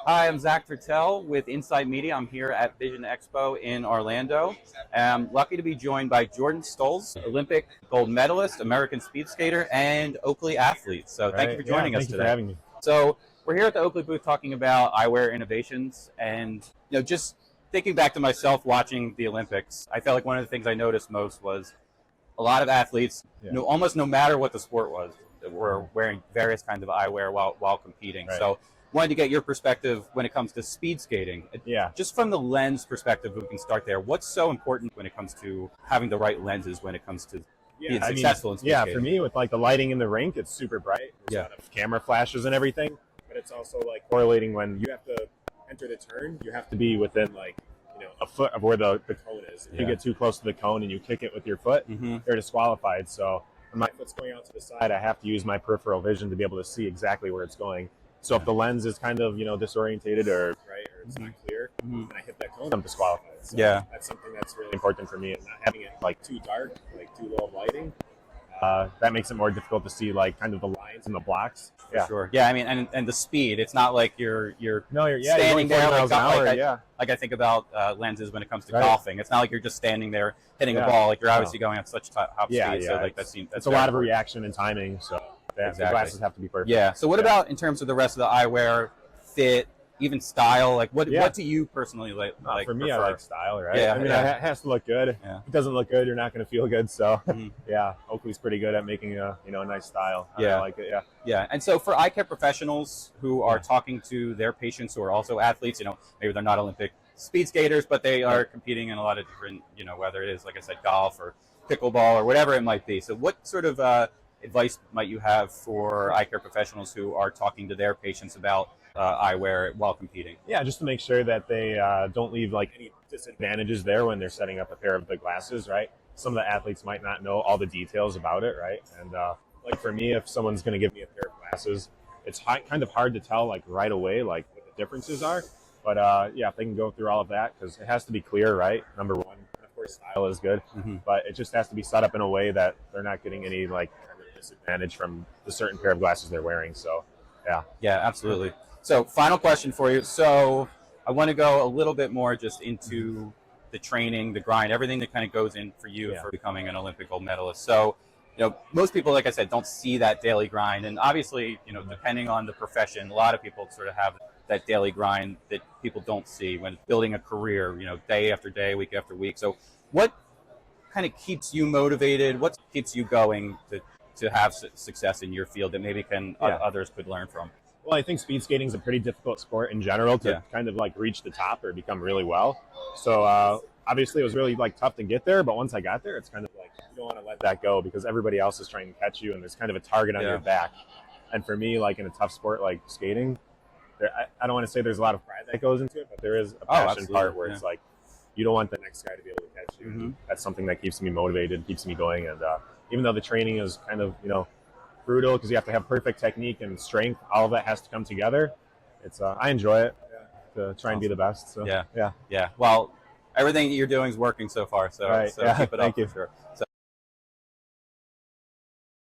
Hi, I'm Zach Tertel with Insight Media. I'm here at Vision Expo in Orlando. I'm lucky to be joined by Jordan Stolz, Olympic gold medalist, American speed skater, and Oakley athlete. So thank you for joining us Thank you today. for having me. So we're here at the Oakley booth talking about eyewear innovations, and just thinking back to myself watching the Olympics, I felt like one of the things I noticed most was a lot of athletes, almost no matter what the sport was, were wearing various kinds of eyewear while competing. Right. So wanted to get your perspective when it comes to speed skating. Yeah. Just from the lens perspective, we can start there. What's so important when it comes to having the right lenses when it comes to being successful in speed skating? For me, with like the lighting in the rink, it's super bright. There's a lot of camera flashes and everything, but it's also like correlating when you have to enter the turn, you have to be within like, a foot of where the cone is. If you get too close to the cone and you kick it with your foot, you're disqualified. So when my foot's going out to the side, I have to use my peripheral vision to be able to see exactly where it's going. So if the lens is kind of, disorientated or it's not clear, and I hit that cone, I'm disqualified. So that's something that's really important for me, and not having it like too dark, like too low lighting. That makes it more difficult to see like kind of the lines and the blocks. For sure. Yeah, I mean, and the speed. It's not like you're standing there like I think about lenses when it comes to golfing. It's not like you're just standing there hitting a ball. Like you're obviously going at such top speed. So like that's a lot of reaction and timing. So the glasses have to be perfect. Yeah. So what about in terms of the rest of the eyewear, fit, even style? Like what do you personally like? For me, prefer? I like style, right? Yeah, I mean, it has to look good. Yeah. If it doesn't look good, you're not going to feel good. So Oakley's pretty good at making a nice style. I like it. Yeah. And so for eye care professionals who are talking to their patients who are also athletes, maybe they're not Olympic speed skaters, but they are competing in a lot of different, whether it is, like I said, golf or pickleball or whatever it might be. So what sort of advice might you have for eye care professionals who are talking to their patients about eyewear while competing? Yeah, just to make sure that they don't leave like any disadvantages there when they're setting up a pair of the glasses, right? Some of the athletes might not know all the details about it, right? And like for me, if someone's going to give me a pair of glasses, it's kind of hard to tell like right away like what the differences are. But if they can go through all of that, because it has to be clear, right? Number one, of course, style is good, but it just has to be set up in a way that they're not getting any like kind of disadvantage from the certain pair of glasses they're wearing. So, yeah, absolutely. So, final question for you. So, I want to go a little bit more just into the training, the grind, everything that kind of goes in for you for becoming an Olympic gold medalist. So, most people, like I said, don't see that daily grind, and obviously, depending on the profession, a lot of people sort of have that daily grind that people don't see when building a career, day after day, week after week. So what kind of keeps you motivated? What keeps you going to have success in your field that maybe others could learn from? Well, I think speed skating is a pretty difficult sport in general to kind of like reach the top or become really well. So obviously it was really like tough to get there, but once I got there, it's kind of like you don't want to let that go because everybody else is trying to catch you and there's kind of a target on your back. And for me, like in a tough sport like skating, I don't want to say there's a lot of pride that goes into it, but there is a passion part where it's like you don't want the next guy to be able to catch you. That's something that keeps me motivated, keeps me going. And even though the training is kind of, brutal because you have to have perfect technique and strength, all of that has to come together. It's I enjoy it to try and be the best. So, yeah. Well, everything that you're doing is working so far. So, keep it up. Thank you. For sure. So